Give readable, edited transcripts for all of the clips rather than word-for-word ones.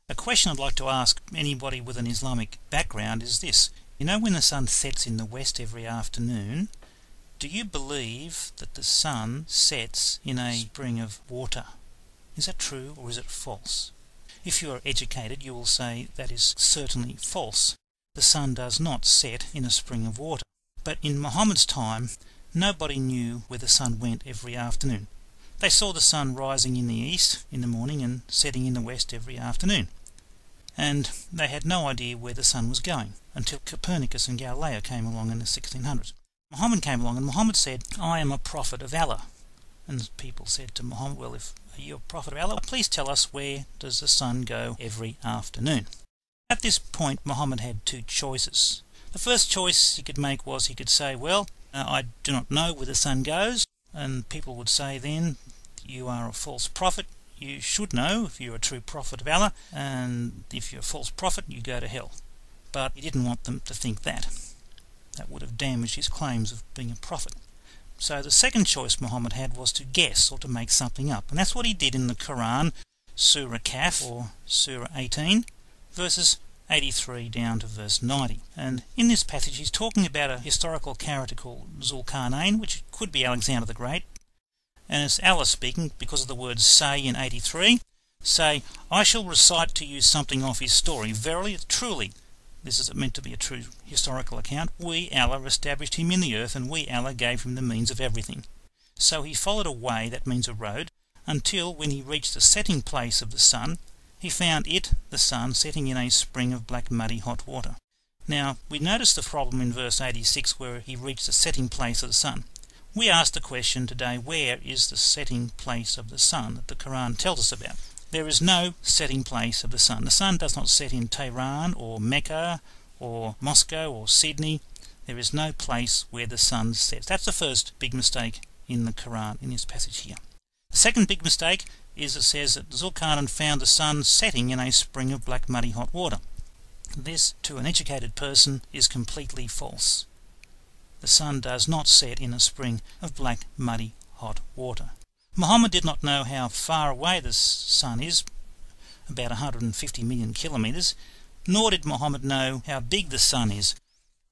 A question I'd like to ask anybody with an Islamic background is this. You know, when the sun sets in the west every afternoon, do you believe that the sun sets in a spring of water? Is that true or is it false? If you are educated, you will say that is certainly false. The sun does not set in a spring of water. But in Muhammad's time, nobody knew where the sun went every afternoon. They saw the sun rising in the east in the morning and setting in the west every afternoon. And they had no idea where the sun was going until Copernicus and Galileo came along in the 1600s. Muhammad came along and Muhammad said, "I am a prophet of Allah." And people said to Muhammad, "Well, if you are a prophet of Allah, please tell us where does the sun go every afternoon?" At this point, Muhammad had two choices. The first choice he could make was he could say, "Well, I do not know where the sun goes," and people would say then, "You are a false prophet. You should know if you're a true prophet of Allah, and if you're a false prophet, you go to hell." But he didn't want them to think that. That would have damaged his claims of being a prophet. So the second choice Muhammad had was to guess or to make something up, and that's what he did in the Quran, Surah Kaf, or Surah 18, verses 83 down to verse 90. And in this passage he's talking about a historical character called Zulkarnain, which could be Alexander the Great. And it's Allah speaking because of the word say in 83. Say, "I shall recite to you something of his story. Verily, truly," this is meant to be a true historical account, "we, Allah, established him in the earth, and we, Allah, gave him the means of everything. So he followed a way," that means a road, "until when he reached the setting place of the sun, he found it, the sun, setting in a spring of black muddy hot water." Now, we notice the problem in verse 86 where he reached the setting place of the sun. We ask the question today, where is the setting place of the sun that the Quran tells us about? There is no setting place of the sun. The sun does not set in Tehran or Mecca or Moscow or Sydney. There is no place where the sun sets. That's the first big mistake in the Quran in this passage here. The second big mistake is it says that Zulkarnain found the sun setting in a spring of black muddy hot water. This, to an educated person, is completely false. The sun does not set in a spring of black muddy hot water. Muhammad did not know how far away the sun is, about 150 million kilometres, nor did Muhammad know how big the sun is,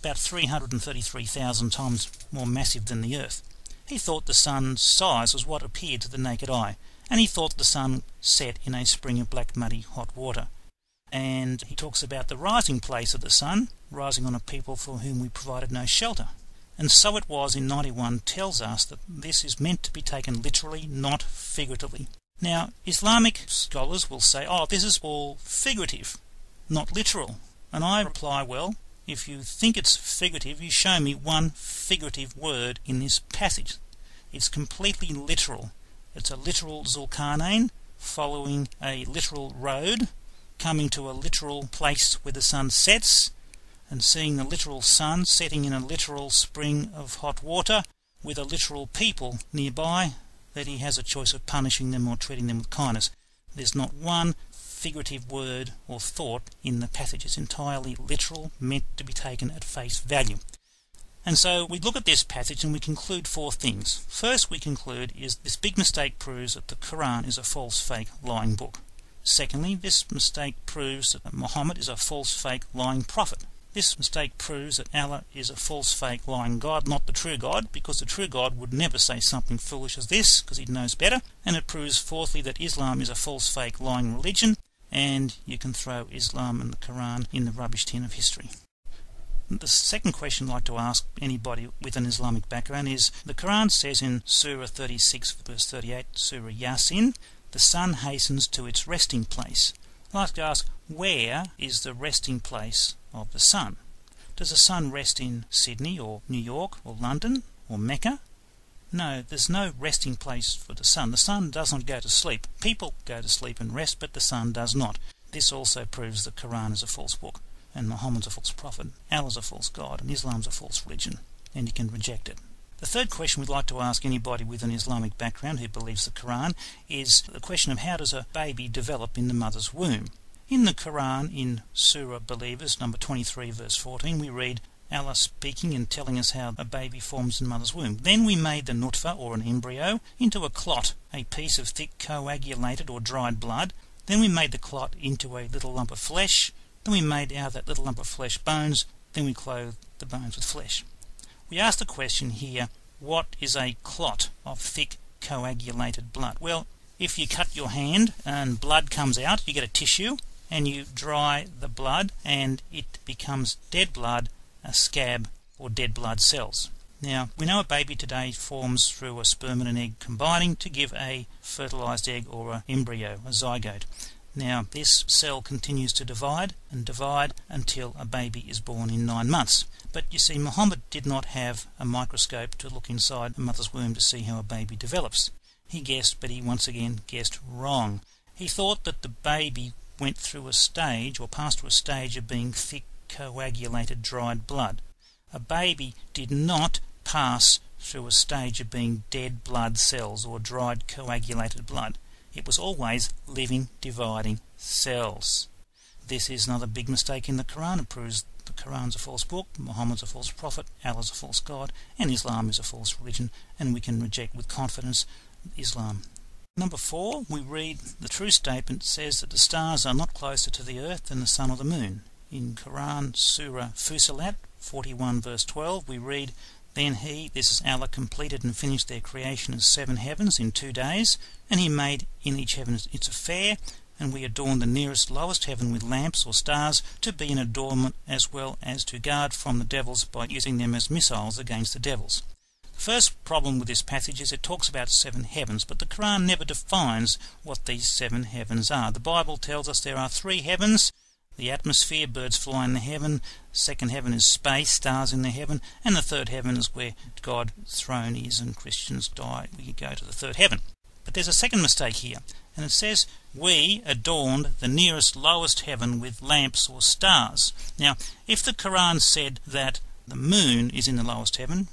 about 333,000 times more massive than the earth. He thought the sun's size was what appeared to the naked eye, and he thought the sun set in a spring of black muddy hot water. And he talks about the rising place of the sun, rising on a people for whom we provided no shelter. And so it was in 91 tells us that this is meant to be taken literally, not figuratively. Now, Islamic scholars will say, "Oh, this is all figurative, not literal." And I reply, well, if you think it's figurative, you show me one figurative word in this passage. It's completely literal. It's a literal Zulkarnain following a literal road, coming to a literal place where the sun sets, and seeing the literal sun setting in a literal spring of hot water with a literal people nearby, that he has a choice of punishing them or treating them with kindness. There's not one figurative word or thought in the passage. It's entirely literal, meant to be taken at face value. And so we look at this passage and we conclude four things. First, we conclude is this big mistake proves that the Quran is a false, fake, lying book. Secondly, this mistake proves that Muhammad is a false, fake, lying prophet. This mistake proves that Allah is a false, fake, lying God, not the true God, because the true God would never say something foolish as this, because he knows better. And it proves, fourthly, that Islam is a false, fake, lying religion, and you can throw Islam and the Quran in the rubbish tin of history. The second question I'd like to ask anybody with an Islamic background is, the Quran says in Surah 36, verse 38, Surah Yasin, the sun hastens to its resting place. I'd like to ask, where is the resting place of the sun? Does the sun rest in Sydney or New York or London or Mecca? No, there's no resting place for the sun. The sun does not go to sleep. People go to sleep and rest, but the sun does not. This also proves the Quran is a false book, and Muhammad's a false prophet, Allah's a false God, and Islam's a false religion, and you can reject it. The third question we'd like to ask anybody with an Islamic background who believes the Quran is the question of how does a baby develop in the mother's womb? In the Quran, in Surah Believers, number 23, verse 14, we read Allah speaking and telling us how a baby forms in mother's womb. Then we made the nutfa, or an embryo, into a clot, a piece of thick coagulated or dried blood, Then we made the clot into a little lump of flesh. Then we made out of that little lump of flesh bones. Then we clothed the bones with flesh. We ask the question here, what is a clot of thick coagulated blood? Well, if you cut your hand and blood comes out, you get a tissue and you dry the blood and it becomes dead blood, a scab, or dead blood cells. Now, we know a baby today forms through a sperm and an egg combining to give a fertilized egg or an embryo, a zygote. Now, this cell continues to divide and divide until a baby is born in 9 months. But you see, Mohammad did not have a microscope to look inside a mother's womb to see how a baby develops. He guessed, but he once again guessed wrong. He thought that the baby went through a stage or passed through a stage of being thick coagulated dried blood. A baby did not pass through a stage of being dead blood cells or dried coagulated blood. It was always living, dividing cells. This is another big mistake in the Quran. It proves the Quran's a false book, Muhammad's a false prophet, Allah's a false God, and Islam is a false religion, and we can reject with confidence Islam. Number 4, we read the true statement says that the stars are not closer to the earth than the sun or the moon. In Quran Surah Fusilat 41 verse 12 we read, "Then he," this is Allah, "completed and finished their creation of 7 heavens in 2 days, and he made in each heaven its affair, and we adorned the nearest lowest heaven with lamps or stars to be an adornment as well as to guard from the devils by using them as missiles against the devils." The first problem with this passage is it talks about 7 heavens, but the Quran never defines what these 7 heavens are. The Bible tells us there are 3 heavens: the atmosphere, birds fly in the heaven; second heaven is space, stars in the heaven; and the third heaven is where God's throne is and Christians die. We go to the third heaven. But there's a second mistake here, and it says, "We adorned the nearest lowest heaven with lamps or stars." Now, if the Quran said that the moon is in the lowest heaven,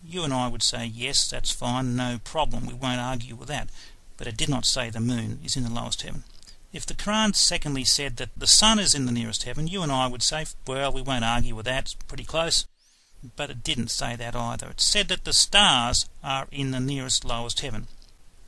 you and I would say, yes, that's fine, no problem, we won't argue with that. But it did not say the moon is in the lowest heaven. If the Quran secondly said that the sun is in the nearest heaven, you and I would say, well, we won't argue with that, it's pretty close. But it didn't say that either. It said that the stars are in the nearest lowest heaven.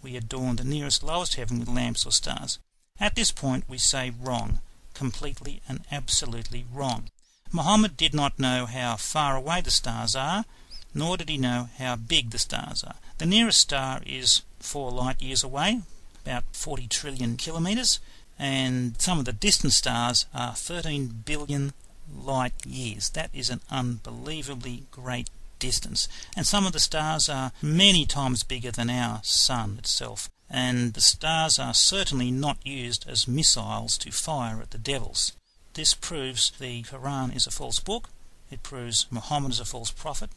We adorned the nearest lowest heaven with lamps or stars. At this point we say wrong, completely and absolutely wrong. Muhammad did not know how far away the stars are, nor did he know how big the stars are. The nearest star is 4 light years away, about 40 trillion kilometres, and some of the distant stars are 13 billion light years. That is an unbelievably great distance. And some of the stars are many times bigger than our sun itself. And the stars are certainly not used as missiles to fire at the devils. This proves the Quran is a false book. It proves Muhammad is a false prophet.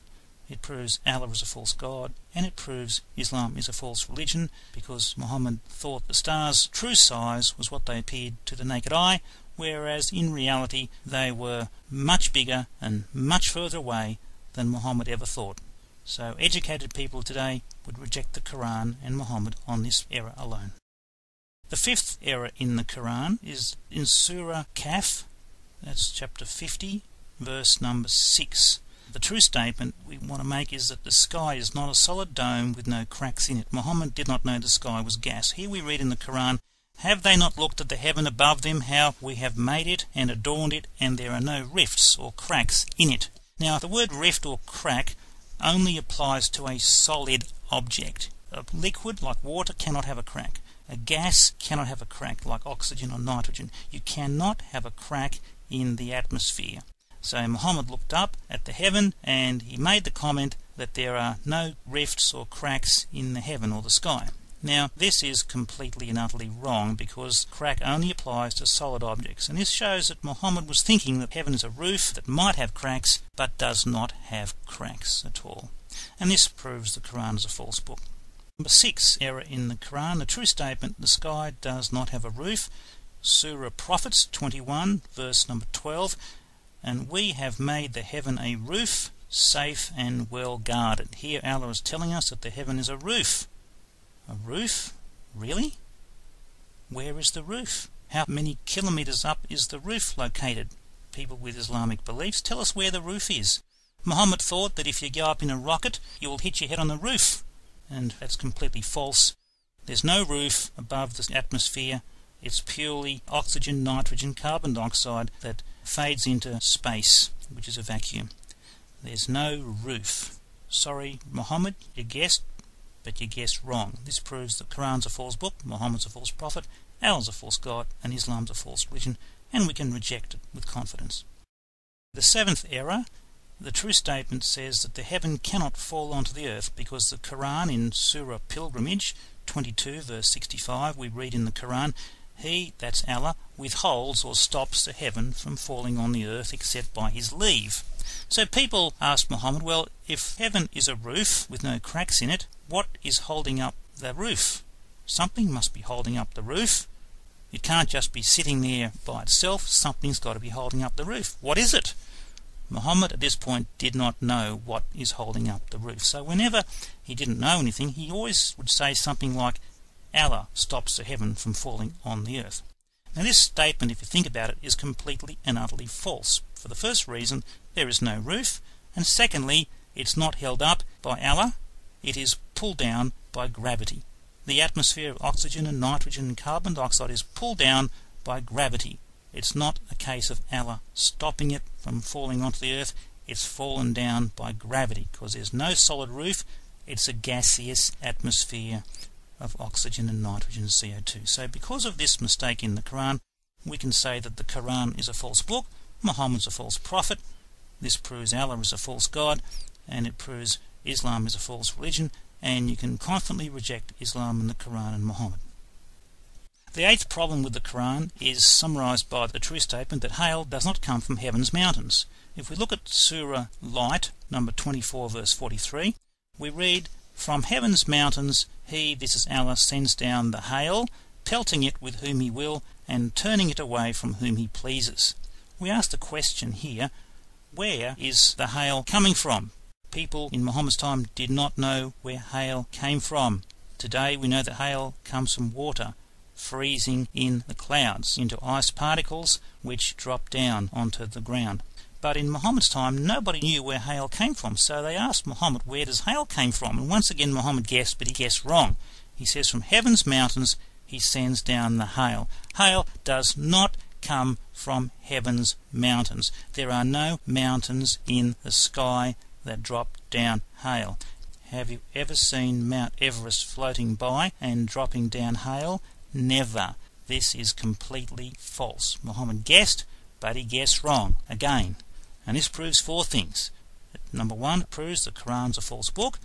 It proves Allah is a false God, and it proves Islam is a false religion, because Muhammad thought the stars' true size was what they appeared to the naked eye, whereas in reality they were much bigger and much further away than Muhammad ever thought. So educated people today would reject the Quran and Muhammad on this error alone. The 5th error in the Quran is in Surah Kaf, that's chapter 50, verse number 6. The true statement we want to make is that the sky is not a solid dome with no cracks in it. Muhammad did not know the sky was gas. Here we read in the Quran, "Have they not looked at the heaven above them, how we have made it and adorned it, and there are no rifts or cracks in it?" Now, the word rift or crack only applies to a solid object. A liquid, like water, cannot have a crack. A gas cannot have a crack, like oxygen or nitrogen. You cannot have a crack in the atmosphere. So Muhammad looked up at the heaven and he made the comment that there are no rifts or cracks in the heaven or the sky. Now, this is completely and utterly wrong, because crack only applies to solid objects, and this shows that Muhammad was thinking that heaven is a roof that might have cracks but does not have cracks at all. And this proves the Quran is a false book. Number 6 error in the Quran, the true statement, the sky does not have a roof. Surah Prophets 21 verse number 12, "And we have made the heaven a roof, safe and well guarded." Here Allah is telling us that the heaven is a roof. A roof? Really? Where is the roof? How many kilometres up is the roof located? People with Islamic beliefs, tell us where the roof is. Muhammad thought that if you go up in a rocket, you will hit your head on the roof. And that's completely false. There's no roof above the atmosphere, It's purely oxygen, nitrogen, carbon dioxide that fades into space, which is a vacuum. There's no roof. Sorry, Mohammed, you guessed, but you guessed wrong. This proves that Quran's a false book, Muhammad's a false prophet, Allah's a false god, and Islam's a false religion, and we can reject it with confidence. The seventh error, the true statement says that the heaven cannot fall onto the earth because the Quran in Surah Pilgrimage 22 verse 65, we read in the Quran, He, that's Allah, withholds or stops the heaven from falling on the earth except by his leave. So people asked Muhammad, well, if heaven is a roof with no cracks in it, what is holding up the roof? Something must be holding up the roof. It can't just be sitting there by itself. Something's got to be holding up the roof. What is it? Muhammad at this point did not know what is holding up the roof. So whenever he didn't know anything, he always would say something like, Allah stops the heaven from falling on the earth. Now this statement, if you think about it, is completely and utterly false. For the first reason, there is no roof, and secondly, it's not held up by Allah, it is pulled down by gravity. The atmosphere of oxygen and nitrogen and carbon dioxide is pulled down by gravity. It's not a case of Allah stopping it from falling onto the earth, it's fallen down by gravity, because there's no solid roof, it's a gaseous atmosphere of oxygen and nitrogen and CO2. So because of this mistake in the Quran, we can say that the Quran is a false book, Muhammad's a false prophet, this proves Allah is a false god, and it proves Islam is a false religion, and you can confidently reject Islam and the Quran and Muhammad. The eighth problem with the Quran is summarised by the true statement that hail does not come from heaven's mountains. If we look at Surah Light, number 24, verse 43, we read, From heaven's mountains he, this is Allah, sends down the hail, pelting it with whom he will, and turning it away from whom he pleases. We ask the question here, where is the hail coming from? People in Muhammad's time did not know where hail came from. Today we know that hail comes from water freezing in the clouds into ice particles which drop down onto the ground. But in Muhammad's time nobody knew where hail came from, so they asked Muhammad, where does hail came from? And once again Muhammad guessed, but he guessed wrong. He says from heaven's mountains he sends down the hail. Hail does not come from heaven's mountains. There are no mountains in the sky that drop down hail. Have you ever seen Mount Everest floating by and dropping down hail? Never. This is completely false. Muhammad guessed, but he guessed wrong again. And this proves four things. Number one, it proves the Quran's a false book.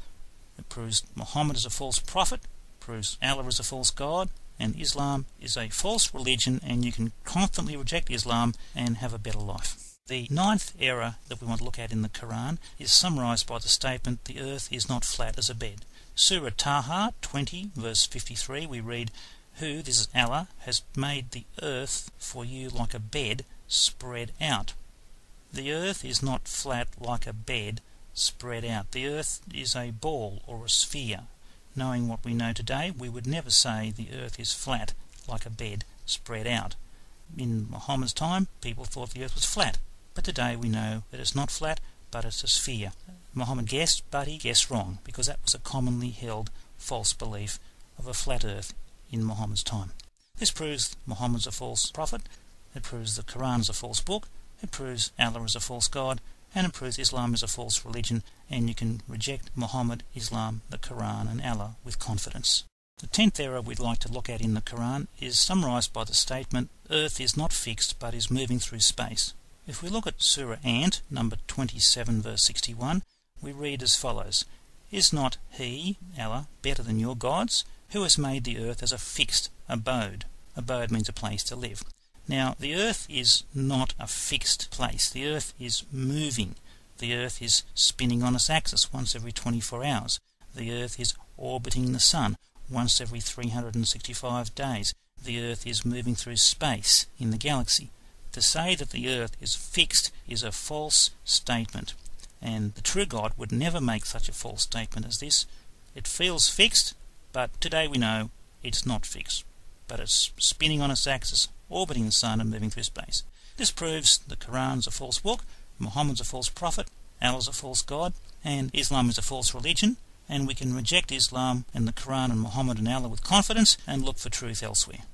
It proves Muhammad is a false prophet. It proves Allah is a false god. And Islam is a false religion, and you can confidently reject Islam and have a better life. The ninth error that we want to look at in the Quran is summarised by the statement, the earth is not flat as a bed. Surah Taha 20 verse 53 we read, Who, this is Allah, has made the earth for you like a bed spread out. The earth is not flat like a bed spread out. The earth is a ball or a sphere. Knowing what we know today, we would never say the earth is flat like a bed spread out. In Muhammad's time, people thought the earth was flat. But today we know that it's not flat, but it's a sphere. Muhammad guessed, but he guessed wrong, because that was a commonly held false belief of a flat earth in Muhammad's time. This proves Muhammad's a false prophet, it proves the Quran is a false book, it proves Allah is a false god, and it proves Islam is a false religion, and you can reject Muhammad, Islam, the Quran, and Allah with confidence. The 10th error we'd like to look at in the Quran is summarised by the statement, Earth is not fixed, but is moving through space. If we look at Surah Ant, number 27, verse 61, we read as follows, Is not He, Allah, better than your gods, who has made the earth as a fixed abode? Abode means a place to live. Now, the earth is not a fixed place. The earth is moving. The earth is spinning on its axis once every 24 hours. The earth is orbiting the sun once every 365 days. The earth is moving through space in the galaxy. To say that the earth is fixed is a false statement, and the true God would never make such a false statement as this. It feels fixed, but today we know it's not fixed, but it's spinning on its axis, orbiting the sun and moving through space. This proves the Quran's a false book, Muhammad's a false prophet, Allah's a false god, and Islam is a false religion, and we can reject Islam and the Quran and Muhammad and Allah with confidence and look for truth elsewhere.